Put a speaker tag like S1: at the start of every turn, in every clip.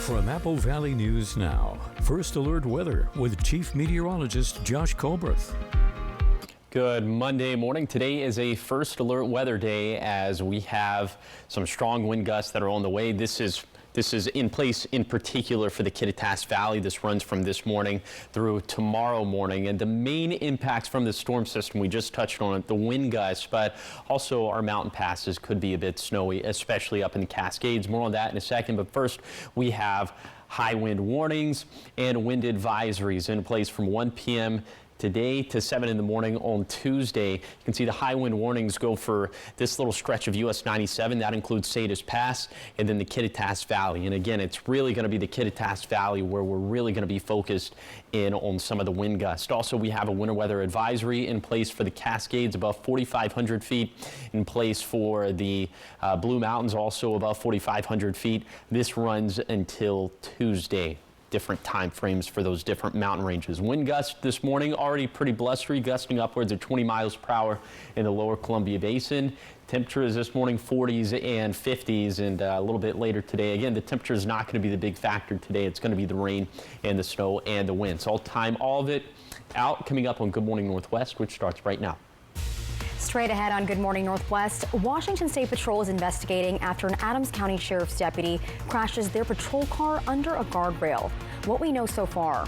S1: From Apple Valley News Now, First Alert Weather with Chief Meteorologist Josh Colberth.
S2: Good Monday morning. Today is a First Alert Weather Day as we have some strong wind gusts that are on the way. This is in place in particular for the Kittitas Valley. This runs from this morning through tomorrow morning. And the main impacts from the storm system, we just touched on it, the wind gusts, but also our mountain passes could be a bit snowy, especially up in the Cascades. More on that in a second. But first, we have high wind warnings and wind advisories in place from 1 p.m. today to 7 in the morning on Tuesday. You can see the high wind warnings go for this little stretch of US 97. That includes Salish Pass and then the Kittitas Valley. And again, it's really going to be the Kittitas Valley where we're really going to be focused in on some of the wind gusts. Also, we have a winter weather advisory in place for the Cascades above 4,500 feet, in place for the Blue Mountains also above 4,500 feet. This runs until Tuesday. Different time frames for those different mountain ranges. Wind gusts this morning already pretty blustery, gusting upwards of 20 miles per hour in the lower Columbia Basin. Temperatures this morning 40s and 50s, and a little bit later today. Again, the temperature is not going to be the big factor today. It's going to be the rain and the snow and the wind. So I'll time all of it out coming up on Good Morning Northwest, which starts right now.
S3: Straight ahead on Good Morning Northwest, Washington State Patrol is investigating after an Adams County Sheriff's deputy crashes their patrol car under a guardrail. What we know so far.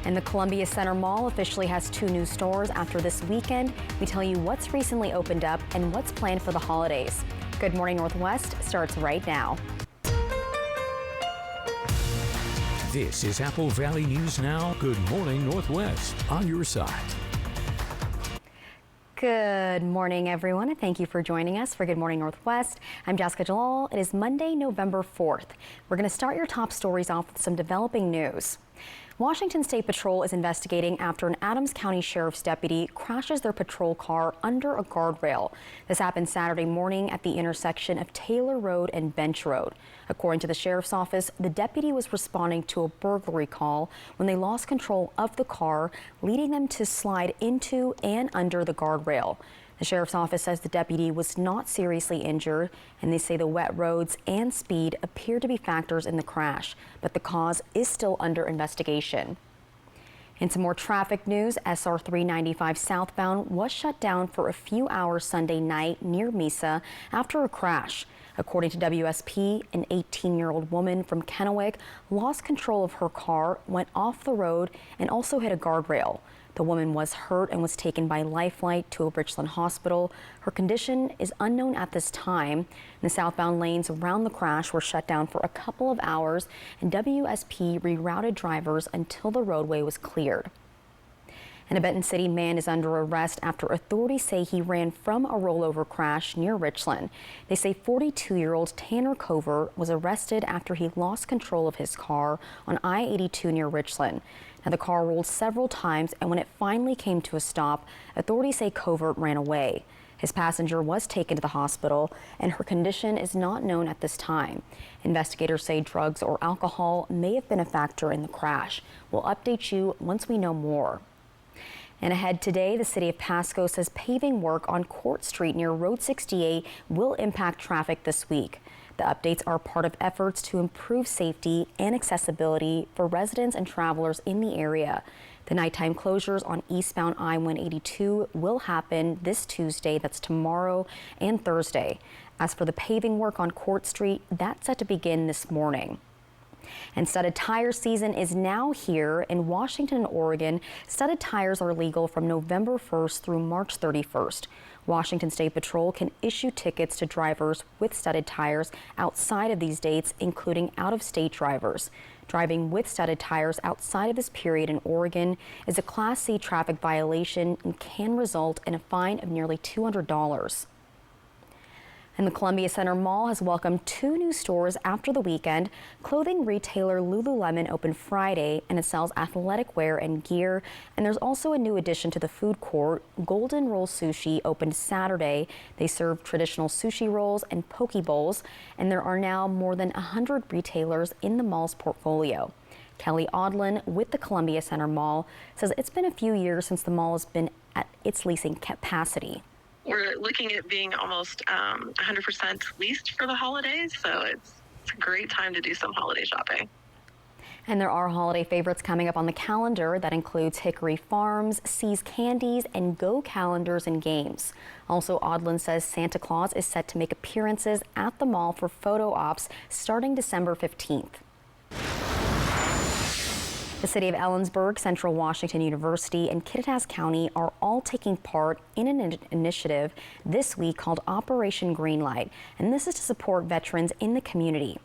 S3: And the Columbia Center Mall officially has 2 new stores after this weekend. We tell you what's recently opened up and what's planned for the holidays. Good Morning Northwest starts right now.
S1: This is Apple Valley News Now. Good Morning Northwest on your side.
S3: Good morning, everyone, and thank you for joining us for Good Morning Northwest. I'm Jessica Jalal. It is Monday, November 4th. We're going to start your top stories off with some developing news. Washington State Patrol is investigating after an Adams County Sheriff's deputy crashes their patrol car under a guardrail. This happened Saturday morning at the intersection of Taylor Road and Bench Road. According to the Sheriff's Office, the deputy was responding to a burglary call when they lost control of the car, leading them to slide into and under the guardrail. The Sheriff's Office says the deputy was not seriously injured, and they say the wet roads and speed appear to be factors in the crash, but the cause is still under investigation. In some more traffic news, SR 395 southbound was shut down for a few hours Sunday night near Mesa after a crash. According to WSP, an 18-year-old woman from Kennewick lost control of her car, went off the road, and also hit a guardrail. The woman was hurt and was taken by Lifelight to a Richland hospital. Her condition is unknown at this time. The southbound lanes around the crash were shut down for a couple of hours, and WSP rerouted drivers until the roadway was cleared. And a Benton City man is under arrest after authorities say he ran from a rollover crash near Richland. They say 42-year-old Tanner Covert was arrested after he lost control of his car on I-82 near Richland. Now, the car rolled several times, and when it finally came to a stop, authorities say Covert ran away. His passenger was taken to the hospital, and her condition is not known at this time. Investigators say drugs or alcohol may have been a factor in the crash. We'll update you once we know more. And ahead today, the city of Pasco says paving work on Court Street near Road 68 will impact traffic this week. The updates are part of efforts to improve safety and accessibility for residents and travelers in the area. The nighttime closures on eastbound I-182 will happen this Tuesday, that's tomorrow, and Thursday. As for the paving work on Court Street, that's set to begin this morning. And studded tire season is now here in Washington and Oregon. Studded tires are legal from November 1st through March 31st. Washington State Patrol can issue tickets to drivers with studded tires outside of these dates, including out-of-state drivers. Driving with studded tires outside of this period in Oregon is a Class C traffic violation and can result in a fine of nearly $200. And the Columbia Center Mall has welcomed 2 new stores after the weekend. Clothing retailer Lululemon opened Friday, and it sells athletic wear and gear. And there's also a new addition to the food court. Golden Roll Sushi opened Saturday. They serve traditional sushi rolls and poke bowls, and there are now more than 100 retailers in the mall's portfolio. Kelly Odlin with the Columbia Center Mall says it's been a few years since the mall has been at its leasing capacity.
S4: We're looking at being almost 100% leased for the holidays, so it's It's a great time to do some holiday shopping.
S3: And there are holiday favorites coming up on the calendar. That includes Hickory Farms, See's Candies, and Go Calendars and Games. Also, Audlin says Santa Claus is set to make appearances at the mall for photo ops starting December 15th. The city of Ellensburg, Central Washington University, and Kittitas County are all taking part in an initiative this week called Operation Greenlight, and this is to support veterans in the community.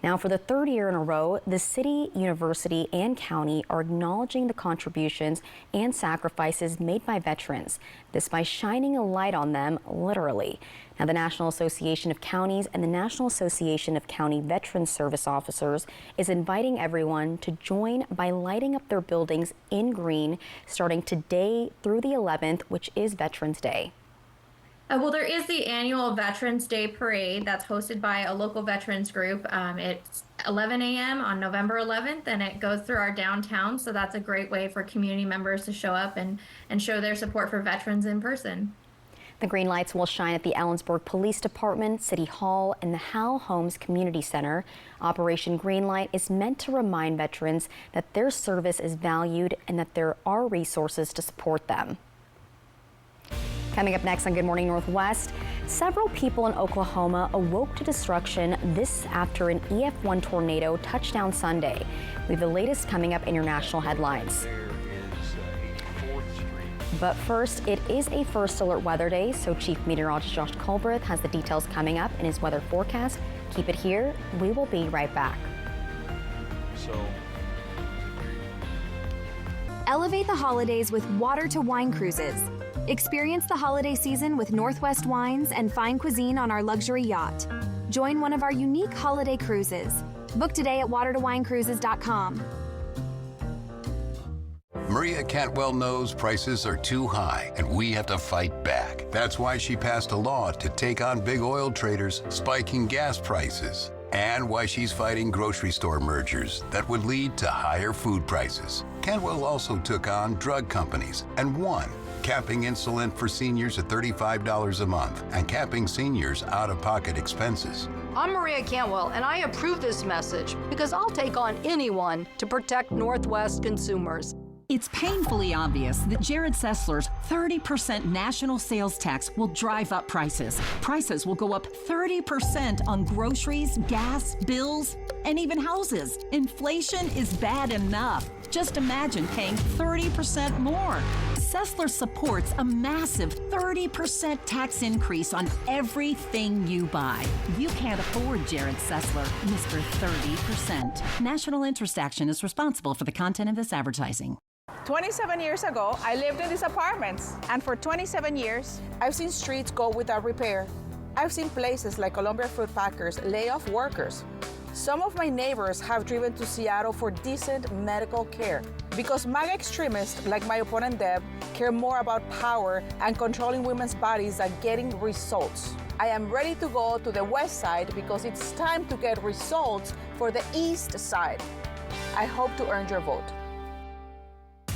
S3: Now, for the third year in a row, the city, university, and county are acknowledging the contributions and sacrifices made by veterans. This by shining a light on them, literally. Now, the National Association of Counties and the National Association of County Veterans Service Officers is inviting everyone to join by lighting up their buildings in green starting today through the 11th, which is Veterans Day.
S5: Well, there is the annual Veterans Day Parade that's hosted by a local veterans group. It's 11 a.m. on November 11th, and it goes through our downtown. So that's a great way for community members to show up and show their support for veterans in person.
S3: The green lights will shine at the Ellensburg Police Department, City Hall, and the Hal Holmes Community Center. Operation Greenlight is meant to remind veterans that their service is valued and that there are resources to support them. Coming up next on Good Morning Northwest, several people in Oklahoma awoke to destruction this after an EF1 tornado touched down Sunday. We have the latest coming up in your national headlines. But first, it is a First Alert Weather Day, so Chief Meteorologist Josh Colbreth has the details coming up in his weather forecast. Keep it here. We will be right back.
S6: Elevate the holidays with Water to Wine cruises. Experience the holiday season with Northwest Wines and fine cuisine on our luxury yacht. Join one of our unique holiday cruises. Book today at watertowinecruises.com.
S7: Maria Cantwell knows prices are too high and we have to fight back. That's why she passed a law to take on big oil traders spiking gas prices, and why she's fighting grocery store mergers that would lead to higher food prices. Cantwell also took on drug companies and won, capping insulin for seniors at $35 a month and capping seniors' out-of-pocket expenses.
S8: I'm Maria Cantwell, and I approve this message because I'll take on anyone to protect Northwest consumers.
S9: It's painfully obvious that Jared Sessler's 30% national sales tax will drive up prices. Prices will go up 30% on groceries, gas, bills, and even houses. Inflation is bad enough. Just imagine paying 30% more. Sessler supports a massive 30% tax increase on everything you buy. You can't afford Jared Sessler, Mr. 30%. National Interest Action is responsible for the content of this advertising.
S10: 27 years ago, I lived in these apartments, and for 27 years, I've seen streets go without repair. I've seen places like Columbia Fruit Packers lay off workers. Some of my neighbors have driven to Seattle for decent medical care because MAGA extremists like my opponent Deb care more about power and controlling women's bodies than getting results. I am ready to go to the west side because it's time to get results for the east side. I hope to earn your vote.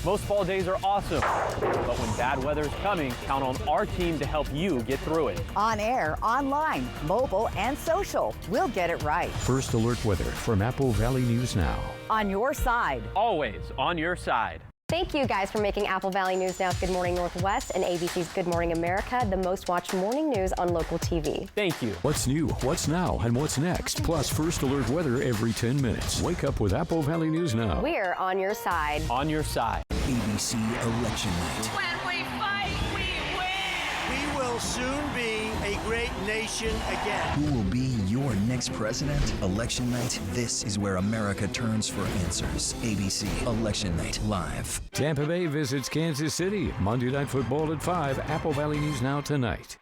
S11: Most fall days are awesome, but when bad weather is coming, count on our team to help you get through it.
S12: On air, online, mobile, and social, we'll get it right.
S1: First Alert Weather from Apple Valley News Now.
S12: On your side.
S11: Always on your side.
S3: Thank you guys for making Apple Valley News Now's Good Morning Northwest and ABC's Good Morning America the most watched morning news on local TV.
S11: Thank you.
S1: What's new, what's now, and what's next? Plus First Alert Weather every 10 minutes. Wake up with Apple Valley News Now.
S3: We're on your side.
S11: On your side.
S13: ABC Election Night.
S14: When we fight, we win! We will soon be a great nation again.
S13: Who will be your next president? Election Night. This is where America turns for answers. ABC Election Night Live.
S1: Tampa Bay visits Kansas City. Monday Night Football at 5. Apple Valley News Now tonight.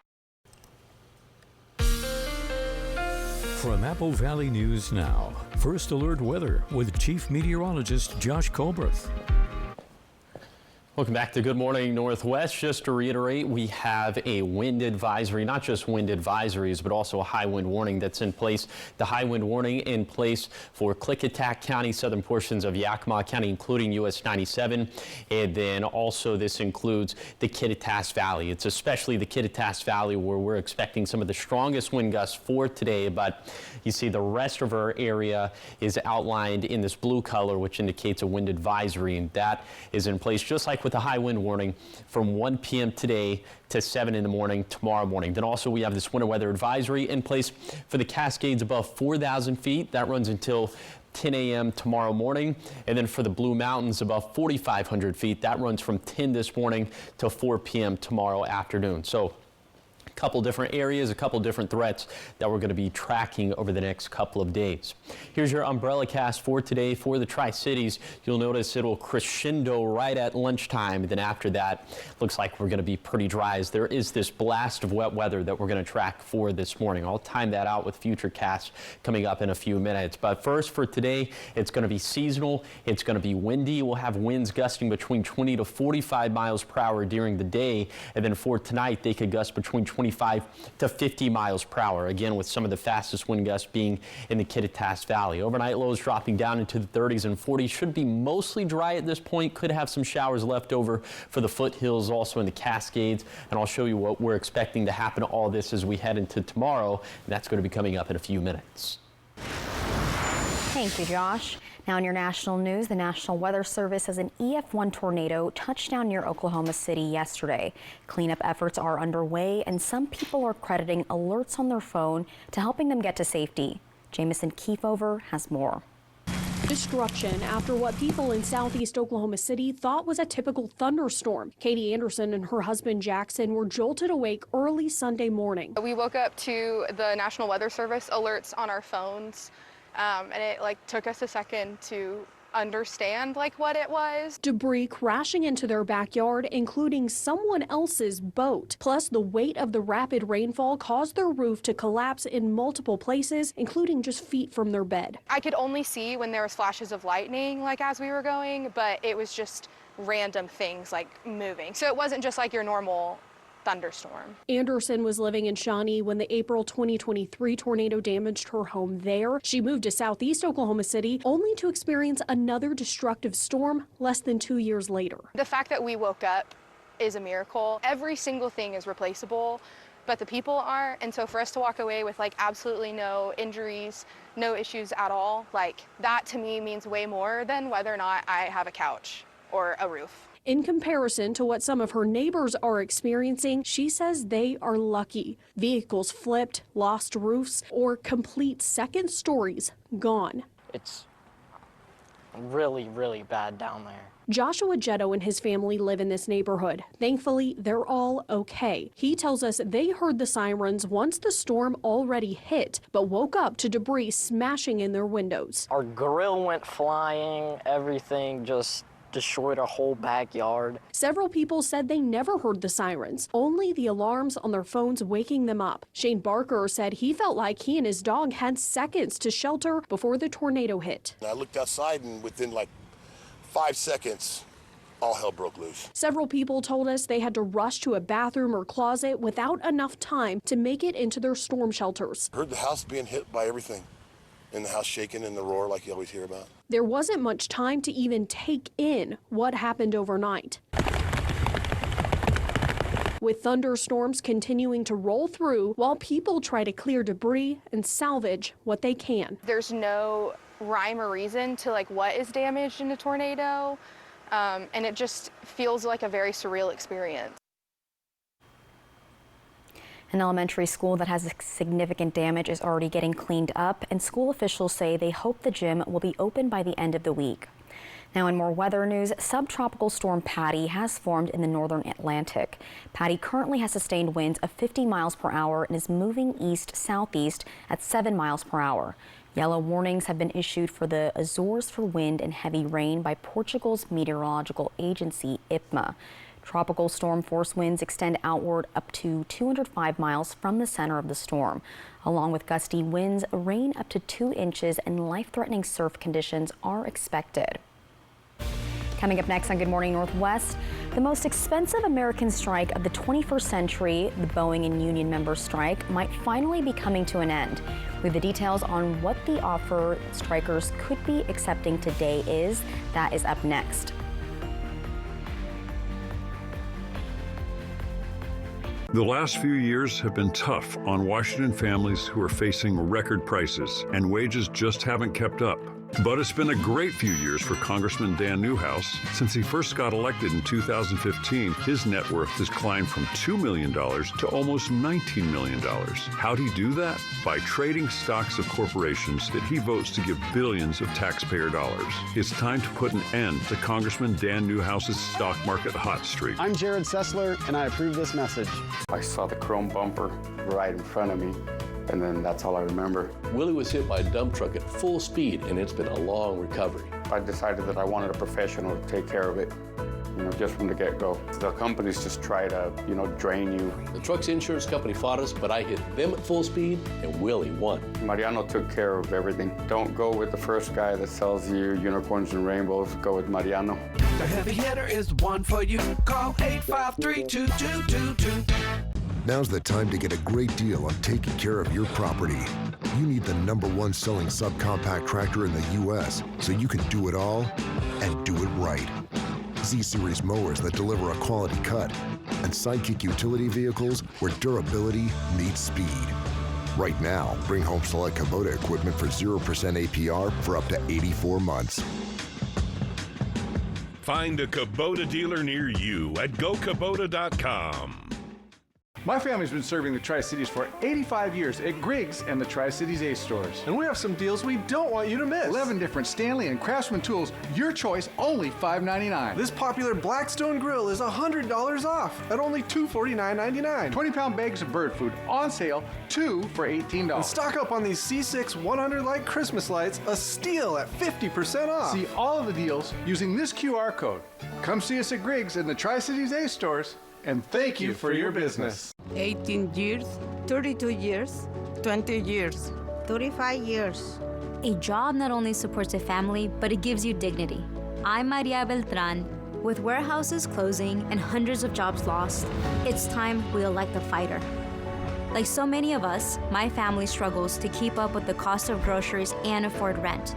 S1: From Apple Valley News Now, First Alert Weather with Chief Meteorologist Josh Colbreth.
S2: Welcome back to Good Morning Northwest. Just to reiterate, we have a wind advisory, not just wind advisories, but also a high wind warning that's in place. The high wind warning in place for Klickitat County, southern portions of Yakima County, including US 97. And then also this includes the Kittitas Valley. It's especially the Kittitas Valley where we're expecting some of the strongest wind gusts for today. But you see the rest of our area is outlined in this blue color, which indicates a wind advisory. And that is in place just like with a high wind warning from 1 p.m. today to 7 in the morning tomorrow morning. Then also we have this winter weather advisory in place for the Cascades above 4,000 feet. That runs until 10 a.m. tomorrow morning. And then for the Blue Mountains above 4,500 feet, that runs from 10 this morning to 4 p.m. tomorrow afternoon. So a couple different areas, a couple different threats that we're going to be tracking over the next couple of days. Here's your umbrella cast for today for the Tri-Cities. You'll notice it'll crescendo right at lunchtime. Then after that, looks like we're going to be pretty dry as there is this blast of wet weather that we're going to track for this morning. I'll time that out with future casts coming up in a few minutes. But first for today, it's going to be seasonal. It's going to be windy. We'll have winds gusting between 20 to 45 miles per hour during the day. And then for tonight, they could gust between 25 to 50 miles per hour, again with some of the fastest wind gusts being in the Kittitas Valley. Overnight lows dropping down into the 30s and 40s. Should be mostly dry at this point. Could have some showers left over for the foothills, also in the Cascades. And I'll show you what we're expecting to happen to all this as we head into tomorrow. And that's going to be coming up in a few minutes.
S3: Thank you, Josh. Now in your national news, the National Weather Service has an EF1 tornado touched down near Oklahoma City yesterday. Cleanup efforts are underway and some people are crediting alerts on their phone to helping them get to safety. Jamison Kiefover has more.
S15: Destruction after what people in southeast Oklahoma City thought was a typical thunderstorm. Katie Anderson and her husband Jackson were jolted awake early Sunday morning.
S16: We woke up to the National Weather Service alerts on our phones. And it took us a second to understand what it was.
S15: Debris crashing into their backyard, including someone else's boat. Plus, the weight of the rapid rainfall caused their roof to collapse in multiple places, including just feet from their bed.
S16: I could only see when there was flashes of lightning as we were going, but it was just random things moving. So it wasn't just your normal thunderstorm.
S15: Anderson was living in Shawnee when the April 2023 tornado damaged her home there. She moved to southeast Oklahoma City only to experience another destructive storm less than 2 years later.
S16: The fact that we woke up is a miracle. Every single thing is replaceable, but the people aren't. And so for us to walk away with absolutely no injuries, no issues at all, that to me means way more than whether or not I have a couch or a roof.
S15: In comparison to what some of her neighbors are experiencing, she says they are lucky. Vehicles flipped, lost roofs, or complete second stories gone.
S17: It's really, really bad down there.
S15: Joshua Jetto and his family live in this neighborhood. Thankfully, they're all okay. He tells us they heard the sirens once the storm already hit, but woke up to debris smashing in their windows.
S17: Our grill went flying, everything just destroyed our whole backyard.
S15: Several people said they never heard the sirens, only the alarms on their phones waking them up. Shane Barker said he felt like he and his dog had seconds to shelter before the tornado hit.
S18: I looked outside and within 5 seconds, all hell broke loose.
S15: Several people told us they had to rush to a bathroom or closet without enough time to make it into their storm shelters.
S18: Heard the house being hit by everything. And the house shaking and the roar like you always hear about.
S15: There wasn't much time to even take in what happened overnight. With thunderstorms continuing to roll through while people try to clear debris and salvage what they can.
S16: There's no rhyme or reason to what is damaged in a tornado, and it just feels like a very surreal experience.
S3: An elementary school that has significant damage is already getting cleaned up, and school officials say they hope the gym will be open by the end of the week. Now in more weather news, subtropical storm Patty has formed in the northern Atlantic. Patty currently has sustained winds of 50 miles per hour and is moving east-southeast at 7 miles per hour. Yellow warnings have been issued for the Azores for wind and heavy rain by Portugal's meteorological agency, IPMA. Tropical storm force winds extend outward up to 205 miles from the center of the storm. Along with gusty winds, rain up to 2 inches and life-threatening surf conditions are expected. Coming up next on Good Morning Northwest, the most expensive American strike of the 21st century, the Boeing and union member strike, might finally be coming to an end. We have the details on what the offer strikers could be accepting today is. That is up next.
S19: The last few years have been tough on Washington families who are facing record prices, and wages just haven't kept up. But it's been a great few years for Congressman Dan Newhouse. Since he first got elected in 2015, his net worth has climbed from $2 million to almost $19 million. How'd he do that? By trading stocks of corporations that he votes to give billions of taxpayer dollars. It's time to put an end to Congressman Dan Newhouse's stock market hot streak.
S20: I'm Jared Sessler, and I approve this message.
S21: I saw the chrome bumper right in front of me, and then that's all I remember.
S22: Willie was hit by a dump truck at full speed, and it's been a long recovery.
S21: I decided that I wanted a professional to take care of it, just from the get-go. The companies just try to, drain you.
S22: The truck's insurance company fought us, but I hit them at full speed, and Willie won.
S21: Mariano took care of everything. Don't go with the first guy that sells you unicorns and rainbows. Go with Mariano.
S23: The heavy hitter is the one for you. Call 853-2222.
S24: Now's the time to get a great deal on taking care of your property. You need the #1 selling subcompact tractor in the U.S. so you can do it all and do it right. Z-Series mowers that deliver a quality cut, and Sidekick utility vehicles where durability meets speed. Right now, bring home select Kubota equipment for 0% APR for up to 84 months.
S25: Find a Kubota dealer near you at GoKubota.com.
S26: My family's been serving the Tri-Cities for 85 years at Griggs and the Tri-Cities Ace stores.
S27: And we have some deals we don't want you to miss.
S26: 11 different Stanley and Craftsman tools, your choice, only $5.99.
S27: This popular Blackstone grill is $100 off at only $249.99.
S26: 20-pound bags of bird food on sale, 2 for $18.
S27: And stock up on these C6 100 light Christmas lights, a steal at 50% off.
S26: See all of the deals using this QR code. Come see us at Griggs and the Tri-Cities Ace stores. And thank you for your business.
S28: 18 years, 32 years, 20 years, 35 years.
S29: A job not only supports a family, but it gives you dignity. I'm Maria Beltran. With warehouses closing and hundreds of jobs lost, it's time we elect a fighter. Like so many of us, my family struggles to keep up with the cost of groceries and afford rent.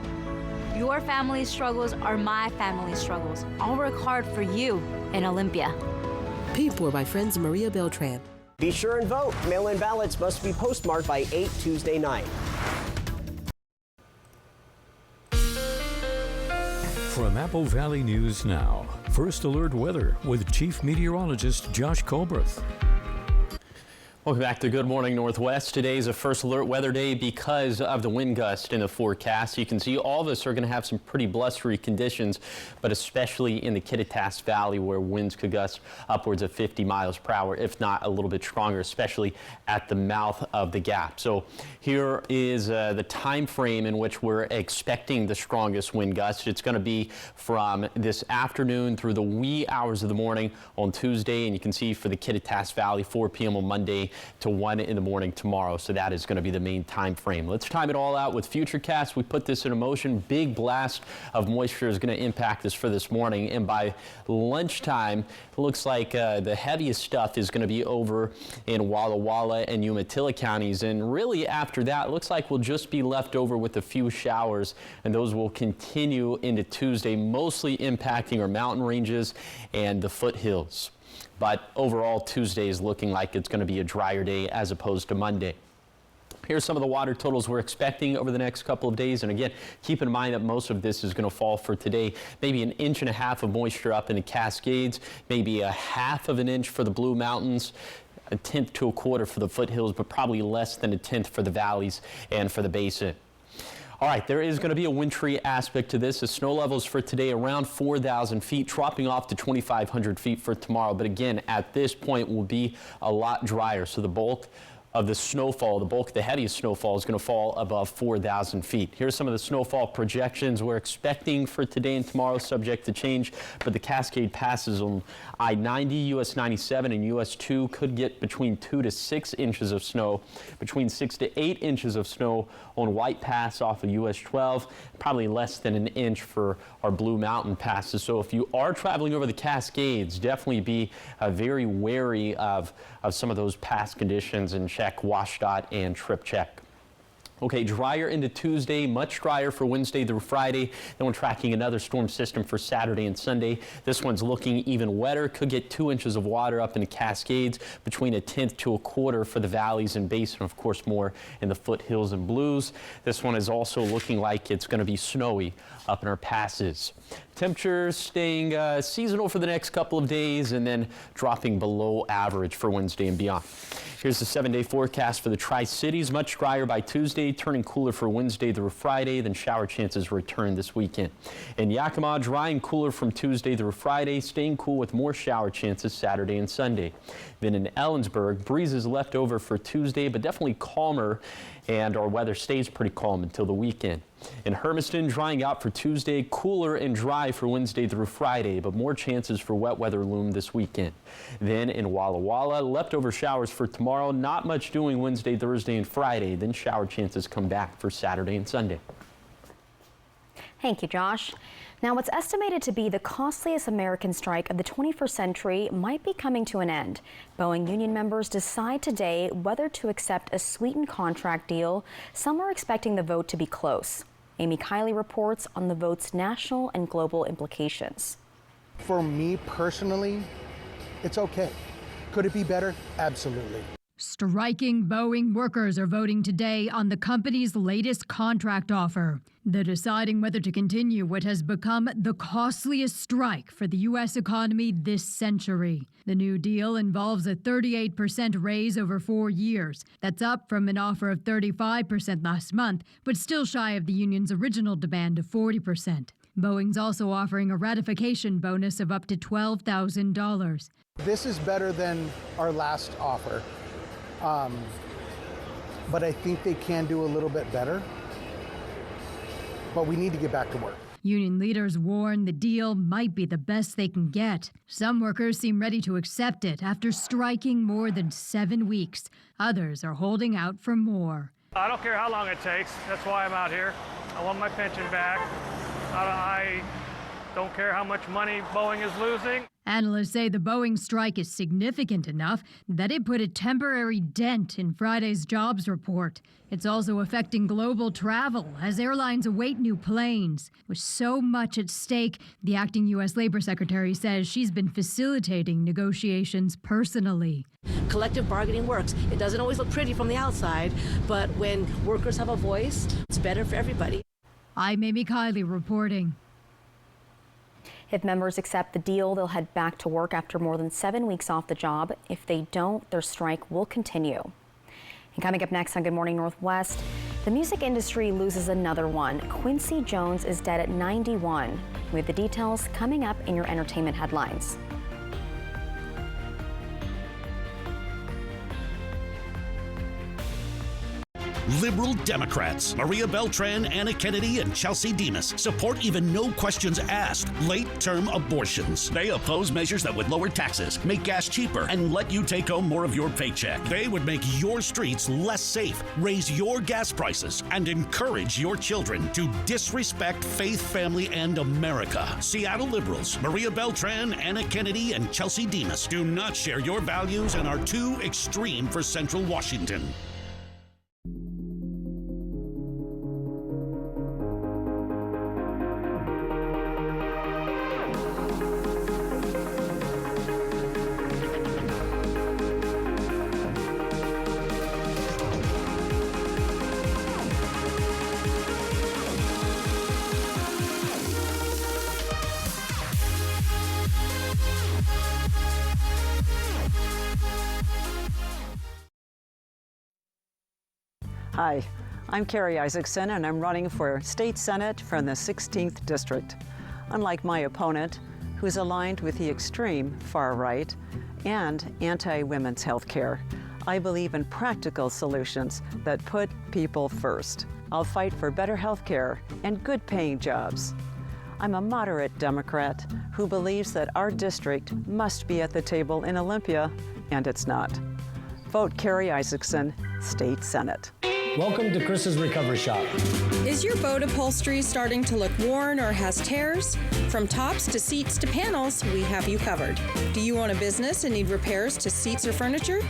S29: Your family's struggles are my family's struggles. I'll work hard for you in Olympia.
S30: Paid for by Friends Maria Beltran.
S31: Be sure and vote. Mail-in ballots must be postmarked by 8 Tuesday night.
S1: From Apple Valley News Now, First Alert Weather with Chief Meteorologist Josh Colbreth.
S2: Welcome back to Good Morning Northwest. Today is a First Alert weather day because of the wind gust in the forecast. You can see all of us are going to have some pretty blustery conditions, but especially in the Kittitas Valley where winds could gust upwards of 50 miles per hour, if not a little bit stronger, especially at the mouth of the gap. So here is the time frame in which we're expecting the strongest wind gust. It's going to be from this afternoon through the wee hours of the morning on Tuesday, and you can see for the Kittitas Valley 4 p.m. on Monday to 1 in the morning tomorrow. So that is going to be the main time frame. Let's time it all out with Futurecast. We put this in motion. Big blast of moisture is going to impact us for this morning, and by lunchtime it looks like the heaviest stuff is going to be over in Walla Walla and Umatilla counties, and really after that it looks like we'll just be left over with a few showers, and those will continue into Tuesday, mostly impacting our mountain ranges and the foothills. But overall, Tuesday is looking like it's going to be a drier day as opposed to Monday. Here's some of the water totals we're expecting over the next couple of days. And again, keep in mind that most of this is going to fall for today. Maybe 1.5 inches of moisture up in the Cascades, maybe 1/2 inch for the Blue Mountains, 1/10 to 1/4 for the foothills, but probably less than 1/10 for the valleys and for the basin. All right, there is going to be a wintry aspect to this. The snow levels for today around 4,000 feet, dropping off to 2,500 feet for tomorrow. But again, at this point will be a lot drier. So the bulk of the snowfall. The bulk of the heaviest snowfall is going to fall above 4,000 feet. Here's some of the snowfall projections we're expecting for today and tomorrow, subject to change. But the Cascade passes on I-90, US 97, and US 2 could get between 2 to 6 inches of snow, between 6 to 8 inches of snow on White Pass off of US 12, probably less than an inch for our Blue Mountain passes. So if you are traveling over the Cascades, definitely be very wary of some of those pass conditions and check WashDOT and Trip Check. Okay, drier into Tuesday, much drier for Wednesday through Friday. Then we're tracking another storm system for Saturday and Sunday. This one's looking even wetter. Could get 2 inches of water up in the Cascades, between 1/10 to 1/4 for the valleys and basin, of course, more in the foothills and blues. This one is also looking like it's going to be snowy up in our passes. Temperatures staying seasonal for the next couple of days and then dropping below average for Wednesday and beyond. Here's the 7-day forecast for the Tri-Cities. Much drier by Tuesday, turning cooler for Wednesday through Friday, then shower chances return this weekend. In Yakima, dry and cooler from Tuesday through Friday, staying cool with more shower chances Saturday and Sunday. Then in Ellensburg, breezes left over for Tuesday, but definitely calmer, and our weather stays pretty calm until the weekend. In Hermiston, drying out for Tuesday, cooler and dry for Wednesday through Friday, but more chances for wet weather loom this weekend. Then in Walla Walla, leftover showers for tomorrow, not much doing Wednesday, Thursday, and Friday. Then shower chances come back for Saturday and Sunday.
S3: Thank you, Josh. Now, what's estimated to be the costliest American strike of the 21st century might be coming to an end. Boeing union members decide today whether to accept a sweetened contract deal. Some are expecting the vote to be close. Amy Kiley reports on the vote's national and global implications.
S4: For me personally, it's okay. Could it be better? Absolutely.
S5: Striking Boeing workers are voting today on the company's latest contract offer. They're deciding whether to continue what has become the costliest strike for the U.S. economy this century. The new deal involves a 38% raise over 4 years. That's up from an offer of 35% last month, but still shy of the union's original demand of 40%. Boeing's also offering a ratification bonus of up to $12,000.
S4: This is better than our last offer. But I think they can do a little bit better. But we need to get back to work.
S5: Union leaders warn the deal might be the best they can get. Some workers seem ready to accept it after striking more than 7 weeks. Others are holding out for more.
S6: I don't care how long it takes. That's why I'm out here. I want my pension back. I don't care how much money Boeing is losing.
S5: Analysts say the Boeing strike is significant enough that it put a temporary dent in Friday's jobs report. It's also affecting global travel as airlines await new planes. With so much at stake, the acting U.S. Labor Secretary says she's been facilitating negotiations personally.
S7: Collective bargaining works. It doesn't always look pretty from the outside, but when workers have a voice, it's better for everybody.
S5: I'm Amy Kiley reporting.
S3: If members accept the deal, they'll head back to work after more than 7 weeks off the job. If they don't, their strike will continue. And coming up next on Good Morning Northwest, the music industry loses another one. Quincy Jones is dead at 91. We have the details coming up in your entertainment headlines.
S8: Liberal Democrats Maria Beltran, Anna Kennedy, and Chelsea Demas support even no questions asked late-term abortions. They oppose measures that would lower taxes, make gas cheaper, and let you take home more of your paycheck. They would make your streets less safe, raise your gas prices, and encourage your children to disrespect faith, family, and America. Seattle liberals Maria Beltran, Anna Kennedy, and Chelsea Demas do not share your values and are too extreme for Central Washington.
S9: Hi, I'm Carrie Isaacson, and I'm running for State Senate from the 16th District. Unlike my opponent, who's aligned with the extreme far right and anti-women's health care, I believe in practical solutions that put people first. I'll fight for better health care and good paying jobs. I'm a moderate Democrat who believes that our district must be at the table in Olympia, and it's not. Vote Kerry Isaacson, State Senate.
S10: Welcome to Chris's Recovery Shop.
S11: Is your boat upholstery starting to look worn or has tears? From tops to seats to panels, we have you covered. Do you own a business and need repairs to seats or furniture?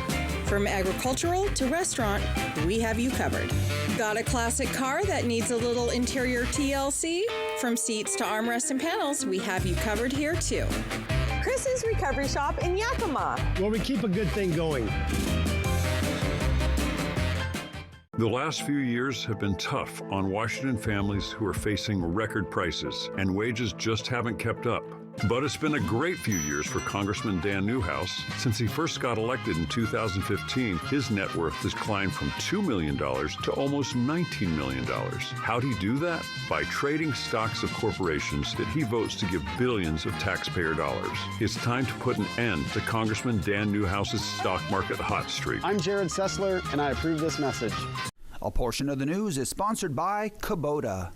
S11: From agricultural to restaurant, we have you covered. Got a classic car that needs a little interior TLC? From seats to armrests and panels, we have you covered here too.
S12: Chris's Recovery Shop in Yakima,
S10: where we keep a good thing going.
S13: The last few years have been tough on Washington families who are facing record prices, and wages just haven't kept up. But it's been a great few years for Congressman Dan Newhouse. Since he first got elected in 2015, his net worth has climbed from $2 million to almost $19 million. How'd he do that? By trading stocks of corporations that he votes to give billions of taxpayer dollars. It's time to put an end to Congressman Dan Newhouse's stock market hot streak.
S14: I'm Jared Sessler, and I approve this message.
S15: A portion of the news is sponsored by Kubota.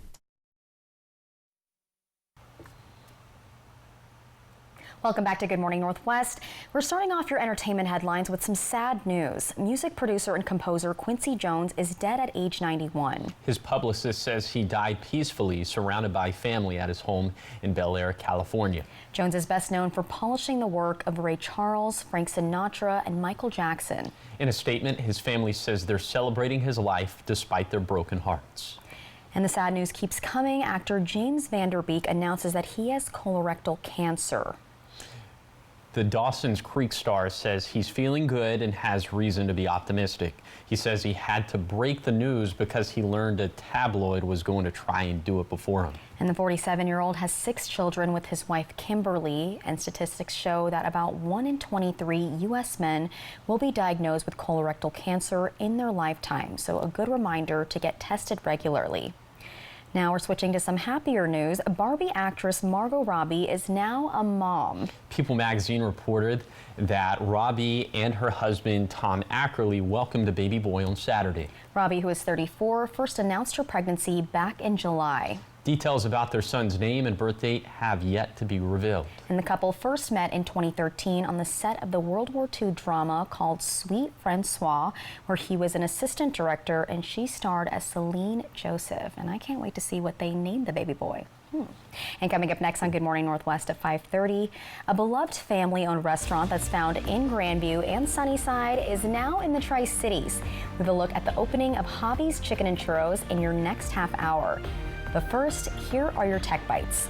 S3: Welcome back to Good Morning Northwest. We're starting off your entertainment headlines with some sad news. Music producer and composer Quincy Jones is dead at age 91.
S2: His publicist says he died peacefully, surrounded by family at his home in Bel Air, California.
S3: Jones is best known for polishing the work of Ray Charles, Frank Sinatra, and Michael Jackson.
S2: In a statement, his family says they're celebrating his life despite their broken hearts.
S3: And the sad news keeps coming. Actor James Van Der Beek announces that he has colorectal cancer.
S2: The Dawson's Creek star says he's feeling good and has reason to be optimistic. He says he had to break the news because he learned a tabloid was going to try and do it before him.
S3: And the 47-year-old has 6 children with his wife, Kimberly, and statistics show that about 1 in 23 U.S. men will be diagnosed with colorectal cancer in their lifetime. So a good reminder to get tested regularly. Now we're switching to some happier news. Barbie actress Margot Robbie is now a mom.
S2: People magazine reported that Robbie and her husband Tom Ackerley welcomed a baby boy on Saturday.
S3: Robbie, who is 34, first announced her pregnancy back in July.
S2: Details about their son's name and birth date have yet to be revealed.
S3: And the couple first met in 2013 on the set of the World War II drama called Sweet Francois, where he was an assistant director and she starred as Celine Joseph. And I can't wait to see what they named the baby boy. And coming up next on Good Morning Northwest at 5:30, a beloved family-owned restaurant that's found in Grandview and Sunnyside is now in the Tri-Cities. We have a look at the opening of Javi's Chicken and Churros in your next half hour. But first, here are your Tech Bites.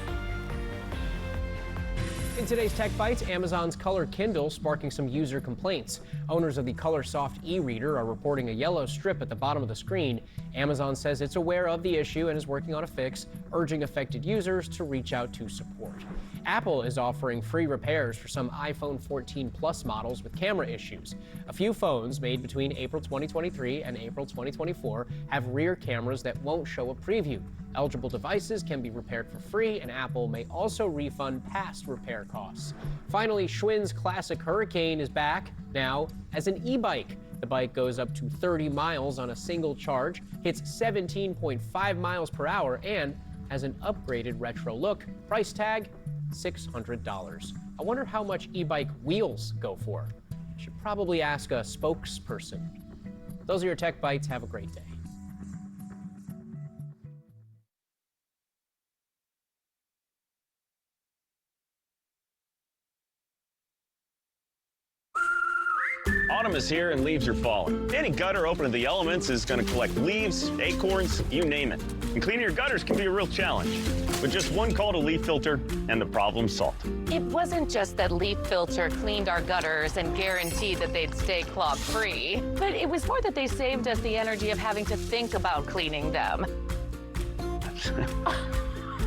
S16: In today's Tech Bites, Amazon's Color Kindle sparking some user complaints. Owners of the ColorSoft e-reader are reporting a yellow strip at the bottom of the screen. Amazon says it's aware of the issue and is working on a fix, urging affected users to reach out to support. Apple is offering free repairs for some iPhone 14 Plus models with camera issues. A few phones made between April 2023 and April 2024 have rear cameras that won't show a preview. Eligible devices can be repaired for free, and Apple may also refund past repair costs. Finally, Schwinn's classic Hurricane is back now as an e-bike. The bike goes up to 30 miles on a single charge, hits 17.5 miles per hour, and has an upgraded retro look. Price tag, $600. I wonder how much e-bike wheels go for. Should probably ask a spokesperson. Those are your Tech Bites. Have a great day.
S17: Autumn is here and leaves are falling. Any gutter open to the elements is going to collect leaves, acorns, you name it. And cleaning your gutters can be a real challenge. With just one call to Leaf Filter and the problem's solved.
S18: It wasn't just that Leaf Filter cleaned our gutters and guaranteed that they'd stay clog-free, but it was more that they saved us the energy of having to think about cleaning them.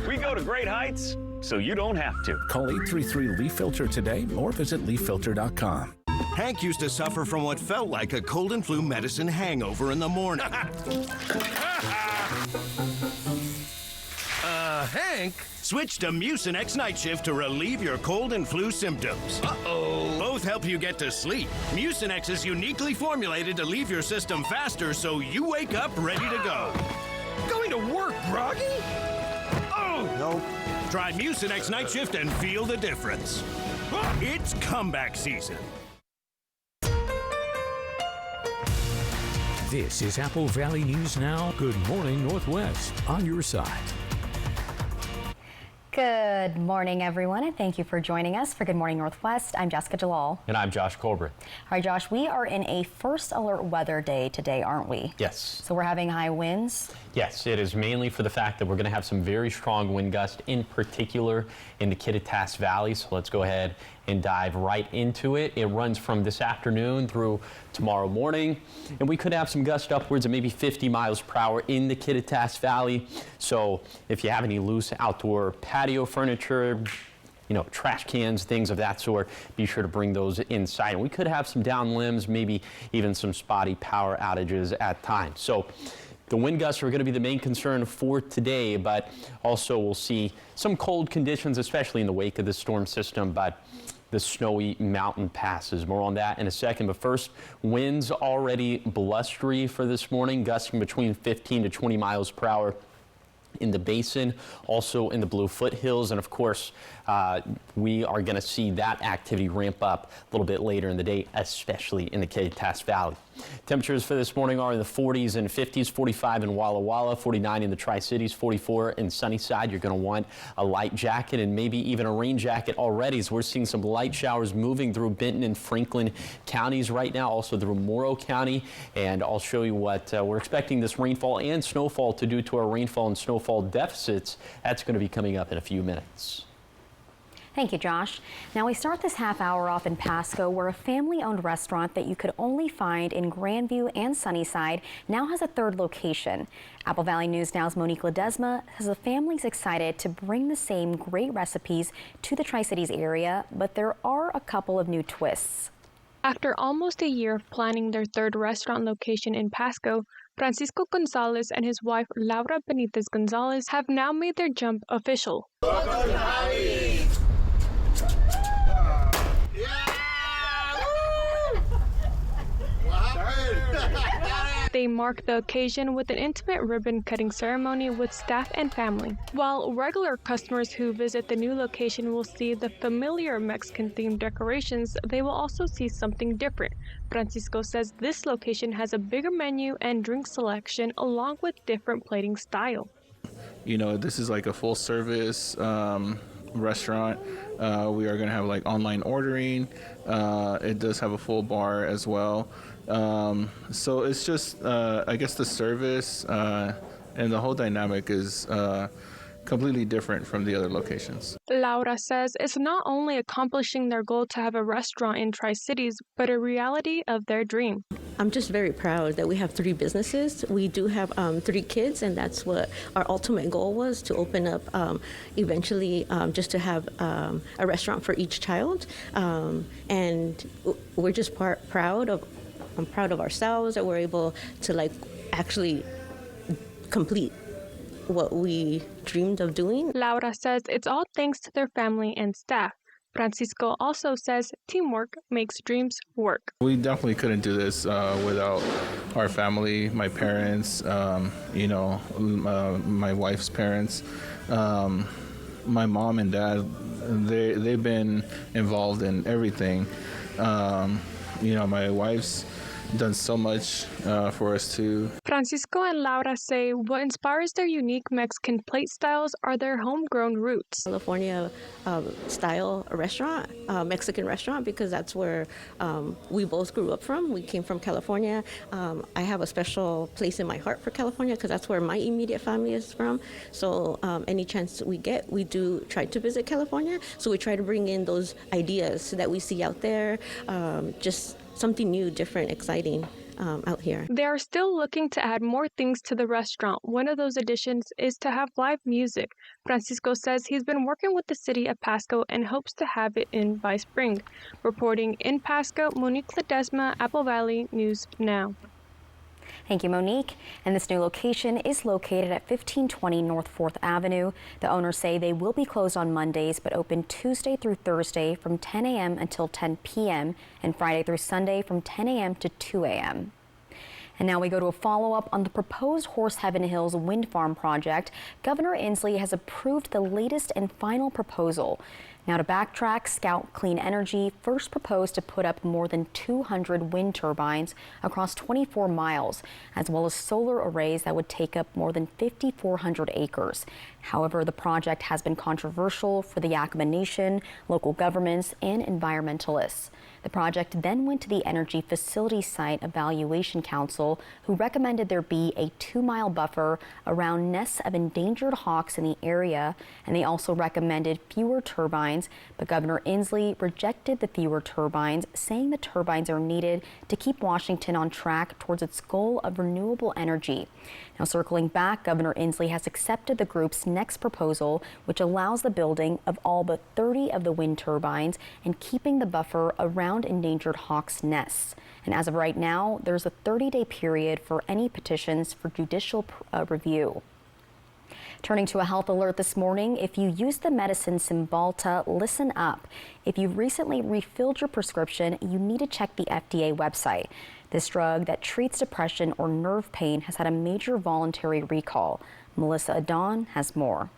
S17: We go to great heights, so you don't have to.
S19: Call 833-LEAF-FILTER today or visit leaffilter.com.
S20: Hank used to suffer from what felt like a cold and flu medicine hangover in the morning. Hank? Switch to Mucinex Night Shift to relieve your cold and flu symptoms. Uh-oh. Both help you get to sleep. Mucinex is uniquely formulated to leave your system faster so you wake up ready to go. Going to work groggy? Oh! Nope. Try Mucinex Night Shift and feel the difference. It's comeback season.
S1: This is Apple Valley News Now. Good morning, Northwest, on your side.
S3: Good morning, everyone, and thank you for joining us for Good Morning Northwest. I'm Jessica Jalal.
S2: And I'm Josh Colbert.
S3: All right, Josh, we are in a first alert weather day today, aren't we?
S2: Yes.
S3: So we're having high winds?
S2: Yes, it is mainly for the fact that we're going to have some very strong wind gusts, in particular in the Kittitas Valley. So let's go ahead and dive right into it. It runs from this afternoon through tomorrow morning, and we could have some gusts upwards of maybe 50 miles per hour in the Kittitas Valley. So if you have any loose outdoor patio furniture, you know, trash cans, things of that sort, be sure to bring those inside. And we could have some down limbs, maybe even some spotty power outages at times. So the wind gusts are going to be the main concern for today, but also we'll see some cold conditions, especially in the wake of the storm system, but the snowy mountain passes. More on that in a second, but first, winds already blustery for this morning, gusting between 15 to 20 miles per hour in the basin, also in the Blue Foothills, and of course we are going to see that activity ramp up a little bit later in the day, especially in the Kittitas Valley. Temperatures for this morning are in the 40s and 50s, 45 in Walla Walla, 49 in the Tri-Cities, 44 in Sunnyside. You're going to want a light jacket and maybe even a rain jacket already, as we're seeing some light showers moving through Benton and Franklin counties right now, also through Morrow County. And I'll show you what we're expecting this rainfall and snowfall to do to our rainfall and snowfall deficits. That's going to be coming up in a few minutes.
S3: Thank you, Josh. Now we start this half hour off in Pasco, where a family-owned restaurant that you could only find in Grandview and Sunnyside now has a third location. Apple Valley News Now's Monique Ledesma says the family's excited to bring the same great recipes to the Tri-Cities area, but there are a couple of new twists.
S21: After almost a year of planning their third restaurant location in Pasco, Francisco Gonzalez and his wife Laura Benitez Gonzalez have now made their jump official. They mark the occasion with an intimate ribbon-cutting ceremony with staff and family. While regular customers who visit the new location will see the familiar Mexican-themed decorations, they will also see something different. Francisco says this location has a bigger menu and drink selection along with different plating style.
S22: You know, this is like a full-service restaurant. We are going to have like online ordering. It does have a full bar as well. So it's just, I guess the service and the whole dynamic is completely different from the other locations.
S21: Laura says it's not only accomplishing their goal to have a restaurant in Tri-Cities, but a reality of their dream.
S23: I'm just very proud that we have 3 businesses. We do have 3 kids, and that's what our ultimate goal was, to open up eventually just to have a restaurant for each child. And we're just I'm proud of ourselves that we're able to like actually complete what we dreamed of doing.
S21: Laura says it's all thanks to their family and staff. Francisco also says teamwork makes dreams work.
S22: We definitely couldn't do this without our family, my parents, my wife's parents, my mom and dad. They've been involved in everything. My wife's done so much for us too.
S21: Francisco and Laura say what inspires their unique Mexican plate styles are their homegrown roots.
S23: California style restaurant, Mexican restaurant, because that's where we both grew up from. We came from California. I have a special place in my heart for California because that's where my immediate family is from. So any chance we get, we do try to visit California. So we try to bring in those ideas that we see out there, just something new, different, exciting out here.
S21: They are still looking to add more things to the restaurant. One of those additions is to have live music. Francisco says he's been working with the city of Pasco and hopes to have it in by spring. Reporting in Pasco, Monique Ledesma, Apple Valley News Now.
S3: Thank you, Monique. And this new location is located at 1520 North 4th Avenue. The owners say they will be closed on Mondays, but open Tuesday through Thursday from 10 a.m. until 10 p.m. and Friday through Sunday from 10 a.m. to 2 a.m. And now we go to a follow-up on the proposed Horse Heaven Hills wind farm project. Governor Inslee has approved the latest and final proposal. Now to backtrack, Scout Clean Energy first proposed to put up more than 200 wind turbines across 24 miles, as well as solar arrays that would take up more than 5,400 acres. However, the project has been controversial for the Yakima Nation, local governments, and environmentalists. The project then went to the Energy Facility Site Evaluation Council, who recommended there be a 2-mile buffer around nests of endangered hawks in the area, and they also recommended fewer turbines, but Governor Inslee rejected the fewer turbines, saying the turbines are needed to keep Washington on track towards its goal of renewable energy. Now, circling back, Governor Inslee has accepted the group's next proposal, which allows the building of all but 30 of the wind turbines and keeping the buffer around endangered hawks' nests. And as of right now, there's a 30-day period for any petitions for judicial review. Turning to a health alert this morning, if you use the medicine Cymbalta, listen up. If you've recently refilled your prescription, you need to check the FDA website. This drug that treats depression or nerve pain has had a major voluntary recall. Melissa Adon has more.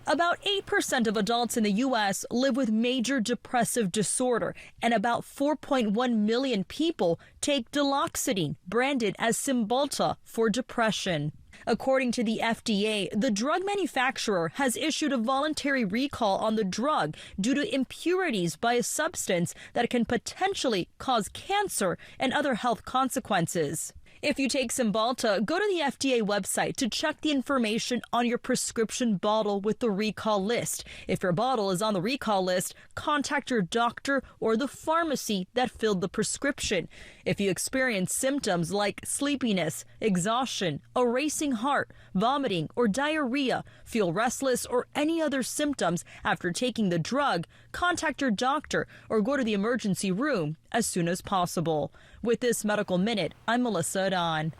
S4: About 8% of adults in the U.S. live with major depressive disorder, and about 4.1 million people take duloxetine, branded as Cymbalta, for depression. According to the FDA, the drug manufacturer has issued a voluntary recall on the drug due to impurities by a substance that can potentially cause cancer and other health consequences. If you take Cymbalta, go to the FDA website to check the information on your prescription bottle with the recall list. If your bottle is on the recall list, contact your doctor or the pharmacy that filled the prescription. If you experience symptoms like sleepiness, exhaustion, a racing heart, vomiting, or diarrhea, feel restless, or any other symptoms after taking the drug, contact your doctor or go to the emergency room as soon as possible. With this Medical Minute, I'm Melissa Adon.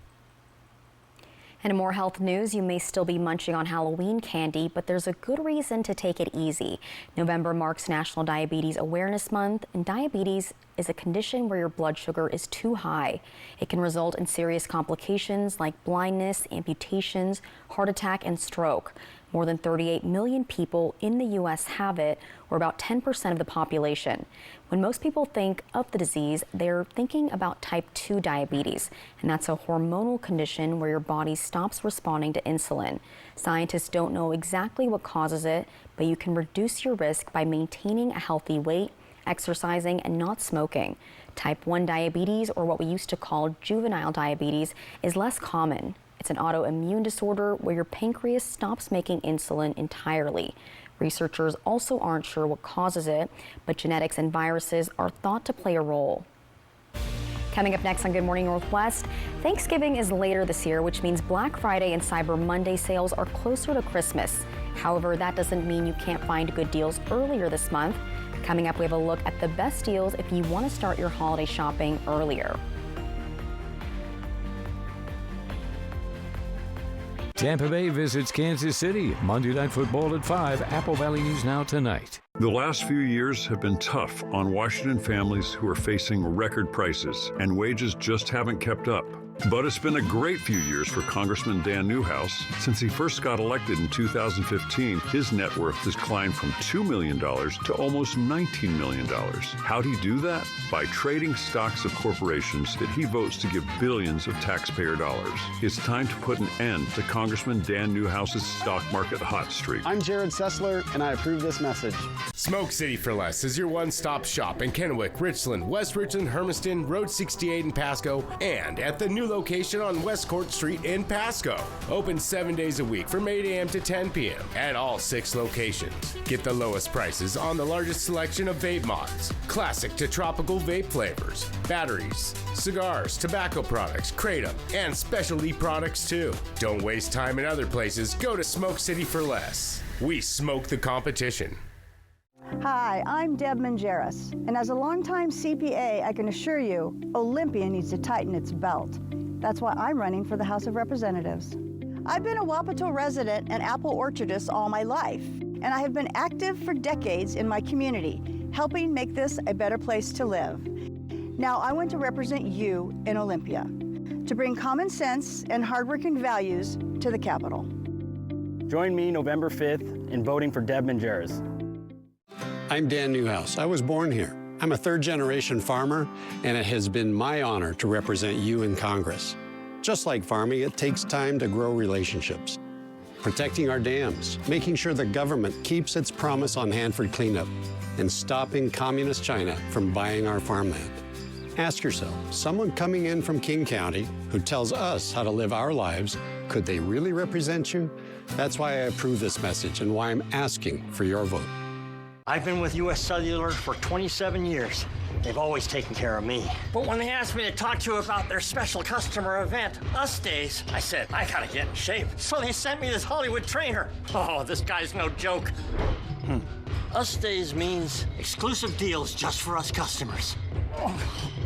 S3: And in more health news, you may still be munching on Halloween candy, but there's a good reason to take it easy. November marks National Diabetes Awareness Month, and diabetes is a condition where your blood sugar is too high. It can result in serious complications like blindness, amputations, heart attack, and stroke. More than 38 million people in the U.S. have it, or about 10% of the population. When most people think of the disease, they're thinking about type 2 diabetes, and that's a hormonal condition where your body stops responding to insulin. Scientists don't know exactly what causes it, but you can reduce your risk by maintaining a healthy weight, exercising, and not smoking. Type 1 diabetes, or what we used to call juvenile diabetes, is less common. It's an autoimmune disorder where your pancreas stops making insulin entirely. Researchers also aren't sure what causes it, but genetics and viruses are thought to play a role. Coming up next on Good Morning Northwest, Thanksgiving is later this year, which means Black Friday and Cyber Monday sales are closer to Christmas. However, that doesn't mean you can't find good deals earlier this month. Coming up, we have a look at the best deals if you want to start your holiday shopping earlier.
S1: Tampa Bay visits Kansas City. Monday Night Football at 5. Apple Valley News Now tonight.
S13: The last few years have been tough on Washington families who are facing record prices, and wages just haven't kept up. But it's been a great few years for Congressman Dan Newhouse. Since he first got elected in 2015, his net worth has climbed from $2 million to almost $19 million. How'd he do that? By trading stocks of corporations that he votes to give billions of taxpayer dollars. It's time to put an end to Congressman Dan Newhouse's stock market hot streak.
S14: I'm Jared Sessler, and I approve this message.
S20: Smoke City for Less is your one-stop shop in Kennewick, Richland, West Richland, Hermiston, Road 68 in Pasco, and at the new location on West Court Street in Pasco. Open 7 days a week from 8 a.m. to 10 p.m. at all 6 locations. Get the lowest prices on the largest selection of vape mods, classic to tropical vape flavors, batteries, cigars, tobacco products, kratom, and specialty products too. Don't waste time in other places. Go to Smoke City for Less. We smoke the competition.
S6: Hi, I'm Deb Mangeras, and as a longtime CPA, I can assure you, Olympia needs to tighten its belt. That's why I'm running for the House of Representatives. I've been a Wapato resident and apple orchardist all my life, and I have been active for decades in my community, helping make this a better place to live. Now I want to represent you in Olympia, to bring common sense and hardworking values to the Capitol.
S10: Join me November 5th in voting for Deb Mangeras.
S5: I'm Dan Newhouse. I was born here. I'm a third-generation farmer, and it has been my honor to represent you in Congress. Just like farming, it takes time to grow relationships. Protecting our dams, making sure the government keeps its promise on Hanford cleanup, and stopping Communist China from buying our farmland. Ask yourself, someone coming in from King County who tells us how to live our lives, could they really represent you? That's why I approve this message and why I'm asking for your vote.
S10: I've been with U.S. Cellular for 27 years. They've always taken care of me. But when they asked me to talk to you about their special customer event, Us Days, I said, I gotta get in shape. So they sent me this Hollywood trainer. Oh, this guy's no joke. Us Days means exclusive deals just for us customers.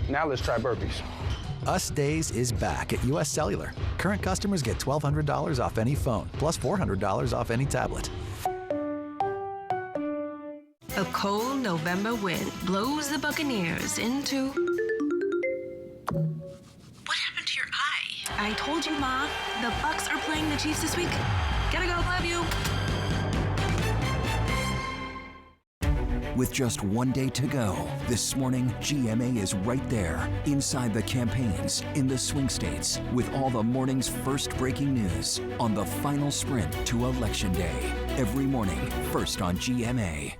S7: Now let's try burpees.
S8: Us Days is back at U.S. Cellular. Current customers get $1,200 off any phone, plus $400 off any tablet.
S24: A cold November wind blows the Buccaneers into... What happened to your eye? I told you, Ma. The Bucs are playing the Chiefs this week. Gotta go, love you.
S25: With just one day to go, this morning, GMA is right there, inside the campaigns, in the swing states, with all the morning's first breaking news on the final sprint to Election Day. Every morning, first on GMA.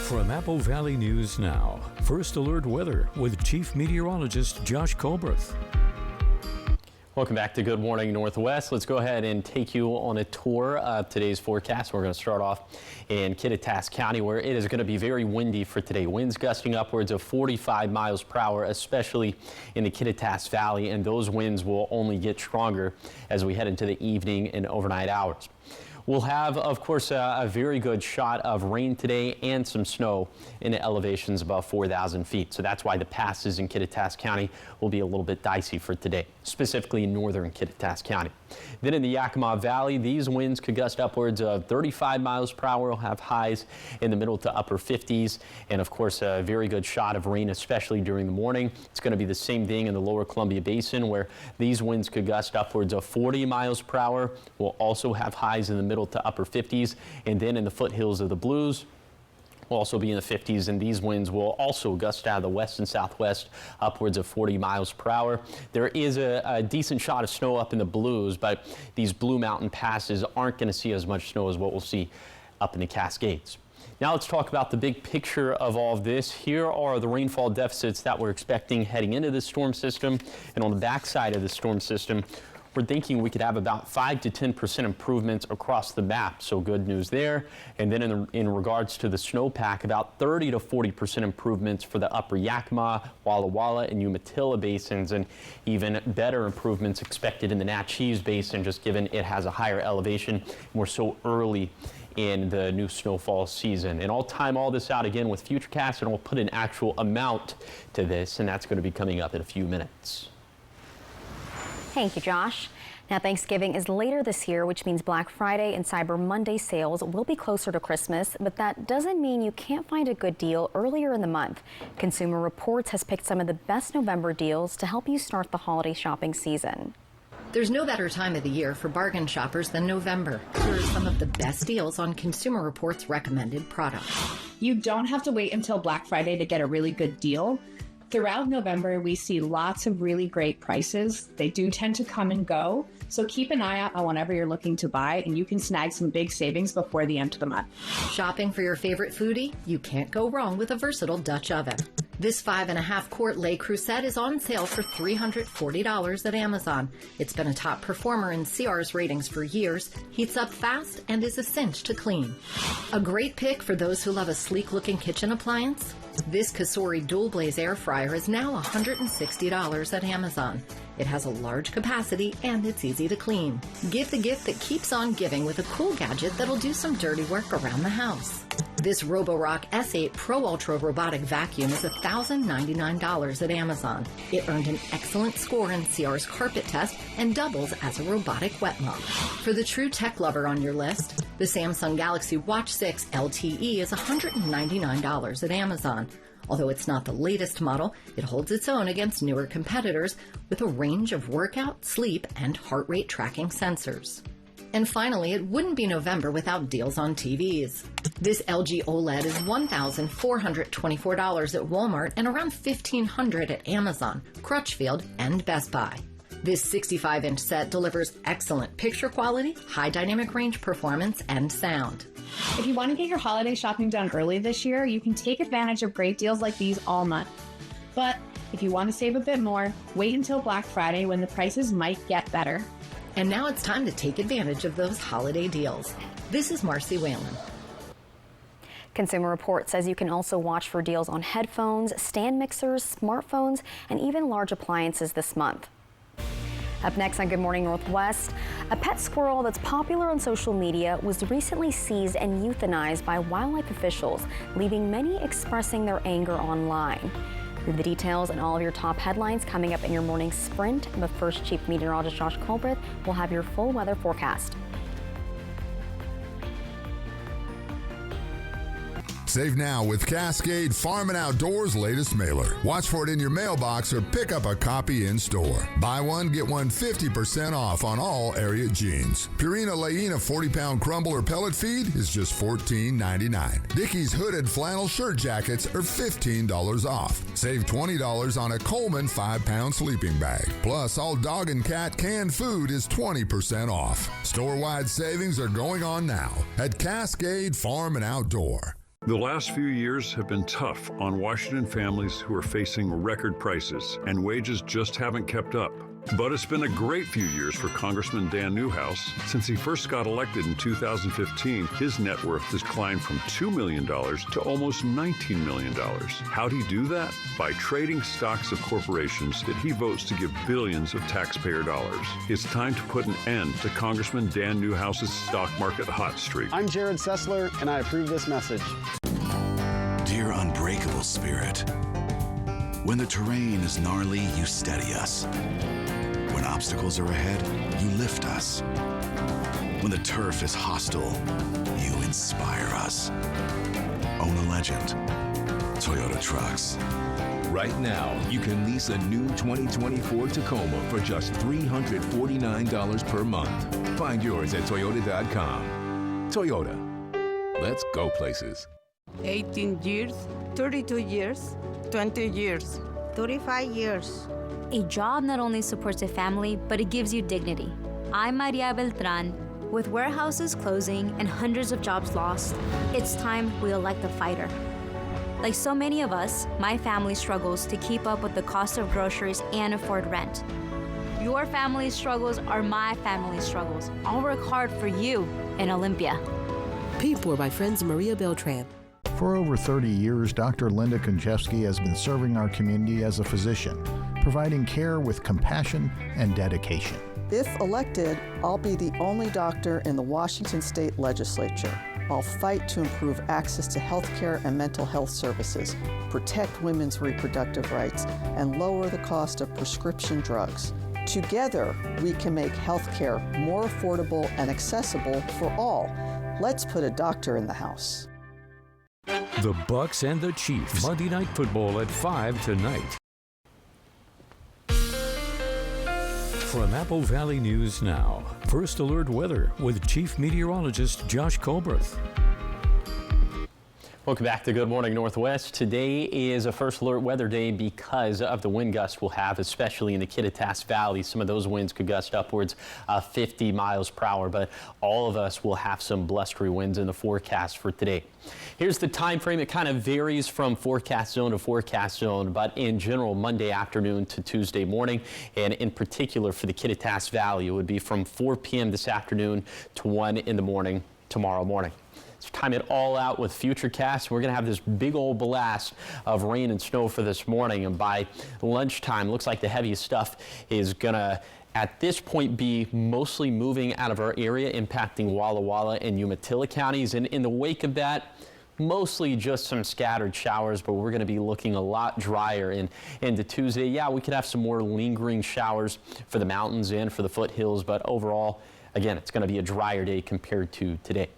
S1: From Apple Valley News Now, First Alert Weather with Chief Meteorologist Josh Colbreth.
S2: Welcome back to Good Morning Northwest. Let's go ahead and take you on a tour of today's forecast. We're going to start off in Kittitas County, where it is going to be very windy for today. Winds gusting upwards of 45 miles per hour, especially in the Kittitas Valley, and those winds will only get stronger as we head into the evening and overnight hours. We'll have, of course, a very good shot of rain today and some snow in the elevations above 4,000 feet. So that's why the passes in Kittitas County will be a little bit dicey for today, specifically in northern Kittitas County. Then in the Yakima Valley, these winds could gust upwards of 35 miles per hour. We'll have highs in the middle to upper 50s. And of course, a very good shot of rain, especially during the morning. It's going to be the same thing in the lower Columbia Basin, where these winds could gust upwards of 40 miles per hour. We'll also have highs in the middle to upper 50s. And then in the foothills of the Blues, will also be in the 50s, and these winds will also gust out of the west and southwest upwards of 40 miles per hour. There is a decent shot of snow up in the Blues, but these Blue Mountain passes aren't going to see as much snow as what we'll see up in the Cascades. Now let's talk about the big picture of all of this. Here are the rainfall deficits that we're expecting heading into this storm system, and on the backside of the storm system, we're thinking we could have about 5 to 10% improvements across the map, so good news there. And then in regards to the snowpack, about 30 to 40% improvements for the upper Yakima, Walla Walla, and Umatilla basins, and even better improvements expected in the Natchez Basin, just given it has a higher elevation and we're so early in the new snowfall season. And I'll time all this out again with Futurecast, and we'll put an actual amount to this, and that's going to be coming up in a few minutes.
S3: Thank you, Josh. Now, Thanksgiving is later this year, which means Black Friday and Cyber Monday sales will be closer to Christmas, but that doesn't mean you can't find a good deal earlier in the month. Consumer Reports has picked some of the best November deals to help you start the holiday shopping season.
S26: There's no better time of the year for bargain shoppers than November. Here are some of the best deals on Consumer Reports recommended products.
S27: You don't have to wait until Black Friday to get a really good deal. Throughout November, we see lots of really great prices. They do tend to come and go, so keep an eye out on whatever you're looking to buy, and you can snag some big savings before the end of the month.
S26: Shopping for your favorite foodie? You can't go wrong with a versatile Dutch oven. This 5.5 quart Le Creuset is on sale for $340 at Amazon. It's been a top performer in CR's ratings for years, heats up fast, and is a cinch to clean. A great pick for those who love a sleek-looking kitchen appliance? This Cosori Dual Blaze Air Fryer is now $160 at Amazon. It has a large capacity and it's easy to clean. Give the gift that keeps on giving with a cool gadget that'll do some dirty work around the house. This Roborock S8 Pro Ultra robotic vacuum is $1,099 at Amazon. It earned an excellent score in CR's carpet test and doubles as a robotic wet mop. For the true tech lover on your list, the Samsung Galaxy Watch 6 LTE is $199 at Amazon. Although it's not the latest model, it holds its own against newer competitors with a range of workout, sleep, and heart rate tracking sensors. And finally, it wouldn't be November without deals on TVs. This LG OLED is $1,424 at Walmart and around $1,500 at Amazon, Crutchfield, and Best Buy. This 65-inch set delivers excellent picture quality, high dynamic range performance, and sound.
S27: If you want to get your holiday shopping done early this year, you can take advantage of great deals like these all month. But if you want to save a bit more, wait until Black Friday when the prices might get better.
S26: And now it's time to take advantage of those holiday deals. This is Marcy Whalen.
S3: Consumer Reports says you can also watch for deals on headphones, stand mixers, smartphones, and even large appliances this month. Up next on Good Morning Northwest, a pet squirrel that's popular on social media was recently seized and euthanized by wildlife officials, leaving many expressing their anger online. The details and all of your top headlines coming up in your morning sprint. But first, Chief Meteorologist Josh Colbreth will have your full weather forecast.
S9: Save now with Cascade Farm and Outdoors latest mailer. Watch for it in your mailbox or pick up a copy in store. Buy one, get one 50% off on all area jeans. Purina Laina 40-pound crumble or pellet feed is just $14.99. Dickies hooded flannel shirt jackets are $15 off. Save $20 on a Coleman 5-pound sleeping bag. Plus, all dog and cat canned food is 20% off. Store-wide savings are going on now at Cascade Farm and Outdoor.
S13: The last few years have been tough on Washington families who are facing record prices, and wages just haven't kept up. But it's been a great few years for Congressman Dan Newhouse. Since he first got elected in 2015, his net worth has climbed from $2 million to almost $19 million. How'd he do that? By trading stocks of corporations that he votes to give billions of taxpayer dollars. It's time to put an end to Congressman Dan Newhouse's stock market hot streak.
S14: I'm Jared Sessler, and I approve this message.
S11: Dear unbreakable spirit, when the terrain is gnarly, you steady us. When obstacles are ahead, you lift us. When the turf is hostile, you inspire us. Own a legend. Toyota Trucks.
S12: Right now, you can lease a new 2024 Tacoma for just $349 per month. Find yours at Toyota.com. Toyota. Let's go places.
S15: 18 years, 32 years, 20 years, 35 years.
S16: A job not only supports a family, but it gives you dignity. I'm Maria Beltran. With warehouses closing and hundreds of jobs lost, it's time we elect a fighter. Like so many of us, my family struggles to keep up with the cost of groceries and afford rent. Your family's struggles are my family's struggles. I'll work hard for you in Olympia.
S17: Paid for by Friends Maria Beltran.
S18: For over 30 years, Dr. Linda Konchevsky has been serving our community as a physician, providing care with compassion and dedication.
S28: If elected, I'll be the only doctor in the Washington State Legislature. I'll fight to improve access to health care and mental health services, protect women's reproductive rights, and lower the cost of prescription drugs. Together, we can make health care more affordable and accessible for all. Let's put a doctor in the house.
S1: The Bucks and the Chiefs. Monday Night Football at 5 tonight. From Apple Valley News Now, First Alert Weather with Chief Meteorologist Josh Colbreth.
S2: Welcome back to Good Morning Northwest. Today is a First Alert Weather Day because of the wind gusts we'll have, especially in the Kittitas Valley. Some of those winds could gust upwards 50 miles per hour, but all of us will have some blustery winds in the forecast for today. Here's the time frame. It kind of varies from forecast zone to forecast zone, but in general, Monday afternoon to Tuesday morning, and in particular for the Kittitas Valley, it would be from 4 p.m. this afternoon to 1 in the morning tomorrow morning. Let's time it all out with Futurecast. We're going to have this big old blast of rain and snow for this morning, and by lunchtime, looks like the heaviest stuff is going to at this point be mostly moving out of our area, impacting Walla Walla and Umatilla counties. And in the wake of that, mostly just some scattered showers, but we're going to be looking a lot drier into Tuesday. Yeah, we could have some more lingering showers for the mountains and for the foothills, but overall, again, it's going to be a drier day compared to today.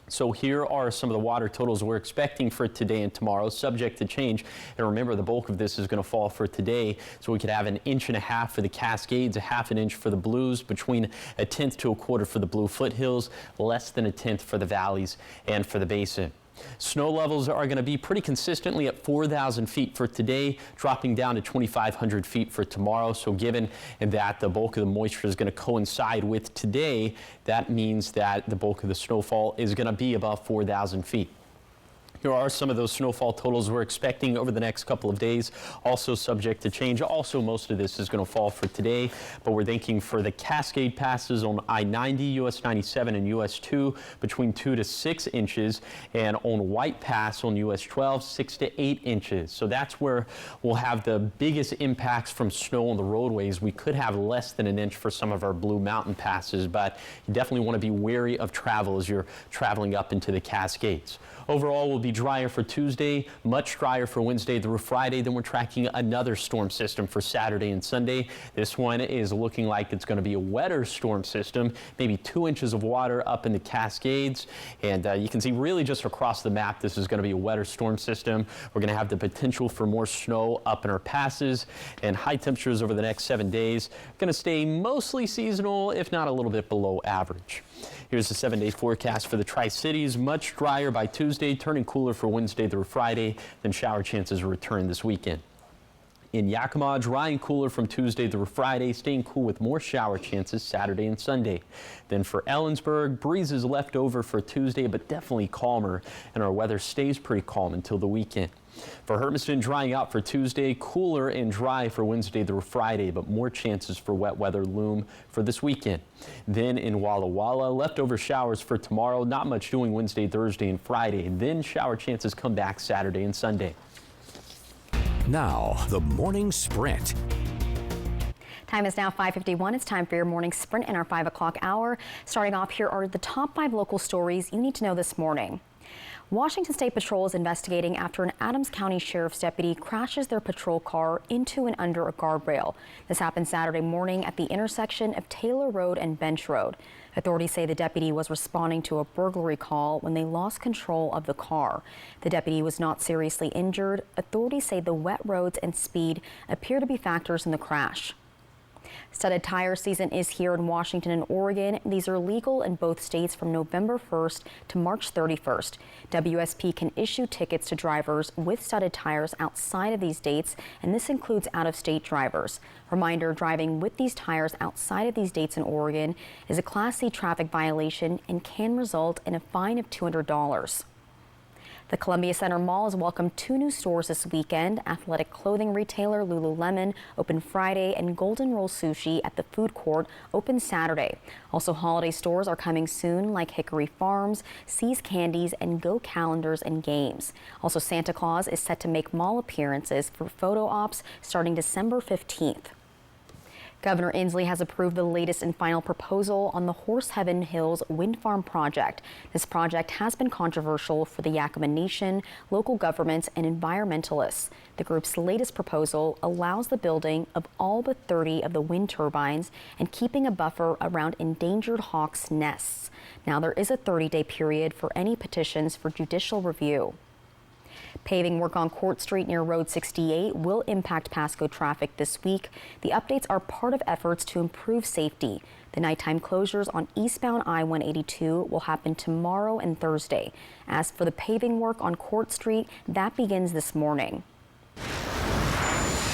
S2: So here are some of the water totals we're expecting for today and tomorrow, subject to change. And remember, the bulk of this is going to fall for today. So we could have 1.5 inches for the Cascades, 1/2 inch for the Blues, between 1/10 to 1/4 for the Blue Foothills, less than 1/10 for the valleys and for the basin. Snow levels are going to be pretty consistently at 4,000 feet for today, dropping down to 2,500 feet for tomorrow. So given that the bulk of the moisture is going to coincide with today, that means that the bulk of the snowfall is going to be above 4,000 feet. Here are some of those snowfall totals we're expecting over the next couple of days, also subject to change. Also, most of this is going to fall for today, but we're thinking for the Cascade passes on I-90, US 97, and US 2 between 2 to 6 inches, and on White Pass on US 12, 6 to 8 inches. So that's where we'll have the biggest impacts from snow on the roadways. We could have less than 1 inch for some of our Blue Mountain passes, but you definitely want to be wary of travel as you're traveling up into the Cascades. Overall, we'll be drier for Tuesday, much drier for Wednesday through Friday. Then we're tracking another storm system for Saturday and Sunday. This one is looking like it's going to be a wetter storm system, maybe 2 inches of water up in the Cascades. And you can see really just across the map, this is going to be a wetter storm system. We're going to have the potential for more snow up in our passes, and high temperatures over the next 7 days are going to stay mostly seasonal, if not a little bit below average. Here's the 7-day forecast for the Tri-Cities. Much drier by Tuesday, turning cooler for Wednesday through Friday, then shower chances return this weekend. In Yakima, dry and cooler from Tuesday through Friday, staying cool with more shower chances Saturday and Sunday. Then for Ellensburg, breezes left over for Tuesday, but definitely calmer, and our weather stays pretty calm until the weekend. For Hermiston, drying out for Tuesday, cooler and dry for Wednesday through Friday, but more chances for wet weather loom for this weekend. Then in Walla Walla, leftover showers for tomorrow, not much doing Wednesday, Thursday, and Friday. Then shower chances come back Saturday and Sunday.
S1: Now, the morning sprint.
S3: Time is now 5:51. It's time for your morning sprint in our 5 o'clock hour. Starting off, here are the top 5 local stories you need to know this morning. Washington State Patrol is investigating after an Adams County Sheriff's deputy crashes their patrol car into and under a guardrail. This happened Saturday morning at the intersection of Taylor Road and Bench Road. Authorities say the deputy was responding to a burglary call when they lost control of the car. The deputy was not seriously injured. Authorities say the wet roads and speed appear to be factors in the crash. Studded tire season is here in Washington and Oregon. These are legal in both states from November 1st to March 31st. WSP can issue tickets to drivers with studded tires outside of these dates, and this includes out-of-state drivers. Reminder, driving with these tires outside of these dates in Oregon is a Class C traffic violation and can result in a fine of $200. The Columbia Center Mall has welcomed 2 new stores this weekend. Athletic clothing retailer Lululemon opened Friday, and Golden Roll Sushi at the food court opened Saturday. Also, holiday stores are coming soon, like Hickory Farms, See's Candies, and Go Calendars and Games. Also, Santa Claus is set to make mall appearances for photo ops starting December 15th. Governor Inslee has approved the latest and final proposal on the Horse Heaven Hills Wind Farm project. This project has been controversial for the Yakima Nation, local governments, and environmentalists. The group's latest proposal allows the building of all but 30 of the wind turbines and keeping a buffer around endangered hawks' nests. Now, there is a 30-day period for any petitions for judicial review. Paving work on Court Street near Road 68 will impact Pasco traffic this week. The updates are part of efforts to improve safety. The nighttime closures on eastbound I-182 will happen tomorrow and Thursday. As for the paving work on Court Street, that begins this morning.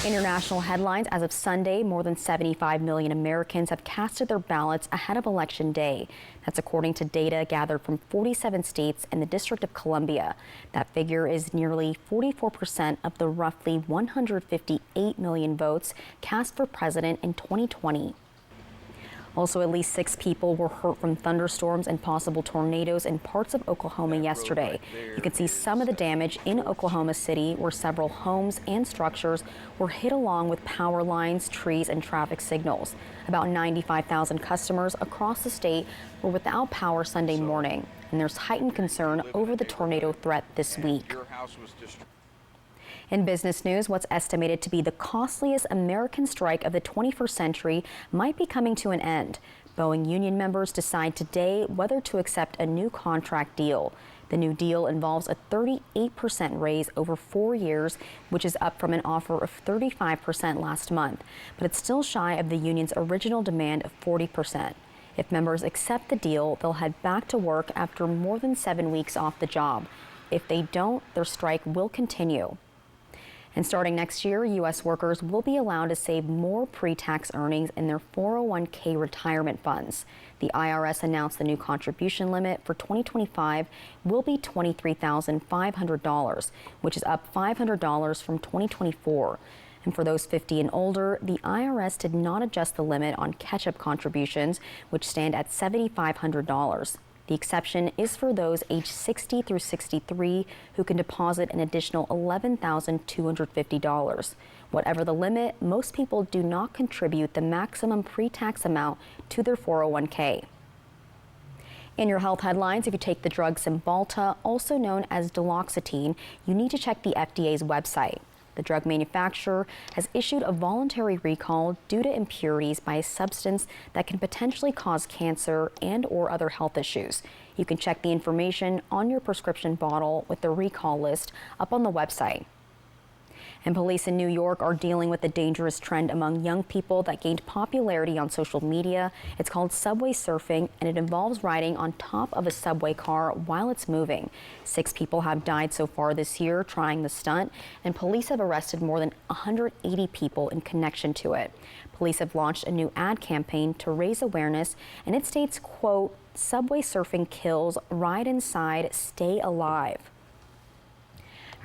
S3: International headlines. As of Sunday, more than 75 million Americans have casted their ballots ahead of Election Day. That's according to data gathered from 47 states and the District of Columbia. That figure is nearly 44% of the roughly 158 million votes cast for president in 2020. Also, at least 6 people were hurt from thunderstorms and possible tornadoes in parts of Oklahoma yesterday. You can see some of the damage in Oklahoma City, where several homes and structures were hit along with power lines, trees, and traffic signals. About 95,000 customers across the state were without power Sunday morning, and there's heightened concern over the tornado threat this week. In business news, what's estimated to be the costliest American strike of the 21st century might be coming to an end. Boeing union members decide today whether to accept a new contract deal. The new deal involves a 38% raise over 4 years, which is up from an offer of 35% last month, but it's still shy of the union's original demand of 40%. If members accept the deal, they'll head back to work after more than 7 weeks off the job. If they don't, their strike will continue. And starting next year, U.S. workers will be allowed to save more pre-tax earnings in their 401k retirement funds. The IRS announced the new contribution limit for 2025 will be $23,500, which is up $500 from 2024. And for those 50 and older, the IRS did not adjust the limit on catch-up contributions, which stand at $7,500. The exception is for those aged 60 through 63 who can deposit an additional $11,250. Whatever the limit, most people do not contribute the maximum pre-tax amount to their 401k. In your health headlines, if you take the drug Cymbalta, also known as duloxetine, you need to check the FDA's website. The drug manufacturer has issued a voluntary recall due to impurities by a substance that can potentially cause cancer and/or other health issues. You can check the information on your prescription bottle with the recall list up on the website. And police in New York are dealing with a dangerous trend among young people that gained popularity on social media. It's called subway surfing, and it involves riding on top of a subway car while it's moving. 6 people have died so far this year trying the stunt, and police have arrested more than 180 people in connection to it. Police have launched a new ad campaign to raise awareness, and it states, quote, "Subway surfing kills, ride inside, stay alive."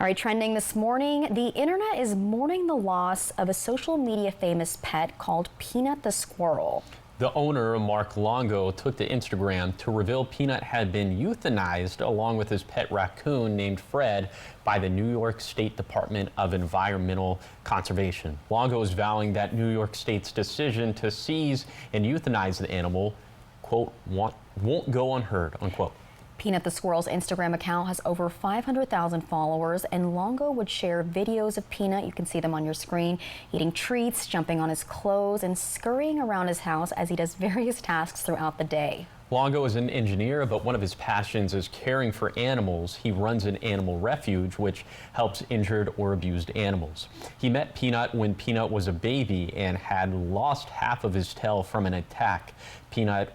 S3: All right, trending this morning, the internet is mourning the loss of a social media famous pet called Peanut the squirrel.
S2: The owner, Mark Longo, took to Instagram to reveal Peanut had been euthanized along with his pet raccoon named Fred by the New York State Department of Environmental Conservation. Longo is vowing that New York State's decision to seize and euthanize the animal, quote, won't go unheard, unquote.
S3: Peanut the squirrel's Instagram account has over 500,000 followers, and Longo would share videos of Peanut, you can see them on your screen, eating treats, jumping on his clothes, and scurrying around his house as he does various tasks throughout the day.
S2: Longo is an engineer, but one of his passions is caring for animals. He runs an animal refuge, which helps injured or abused animals. He met Peanut when Peanut was a baby and had lost half of his tail from an attack. Peanut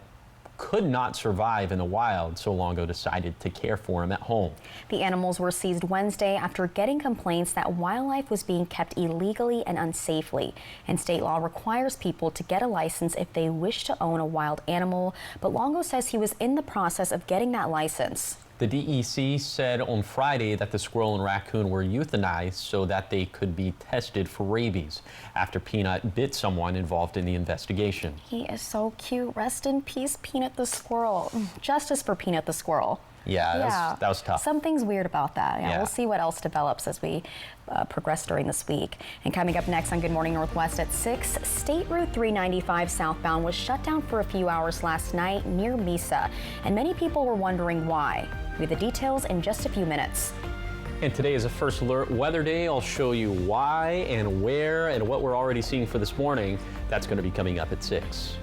S2: could not survive in the wild, so Longo decided to care for him at home.
S3: The animals were seized Wednesday after getting complaints that wildlife was being kept illegally and unsafely. And state law requires people to get a license if they wish to own a wild animal, but Longo says he was in the process of getting that license.
S2: The DEC said on Friday that the squirrel and raccoon were euthanized so that they could be tested for rabies after Peanut bit someone involved in the investigation.
S3: He is so cute. Rest in peace, Peanut the squirrel. Justice for Peanut the squirrel.
S2: Yeah, that was tough.
S3: Something's weird about that. Yeah. We'll see what else develops as we progress during this week. And coming up next on Good Morning Northwest at 6, State Route 395 southbound was shut down for a few hours last night near Mesa, and many people were wondering why. We have the details in just a few minutes.
S2: And today is a First Alert Weather Day. I'll show you why and where and what we're already seeing for this morning. That's going to be coming up at 6.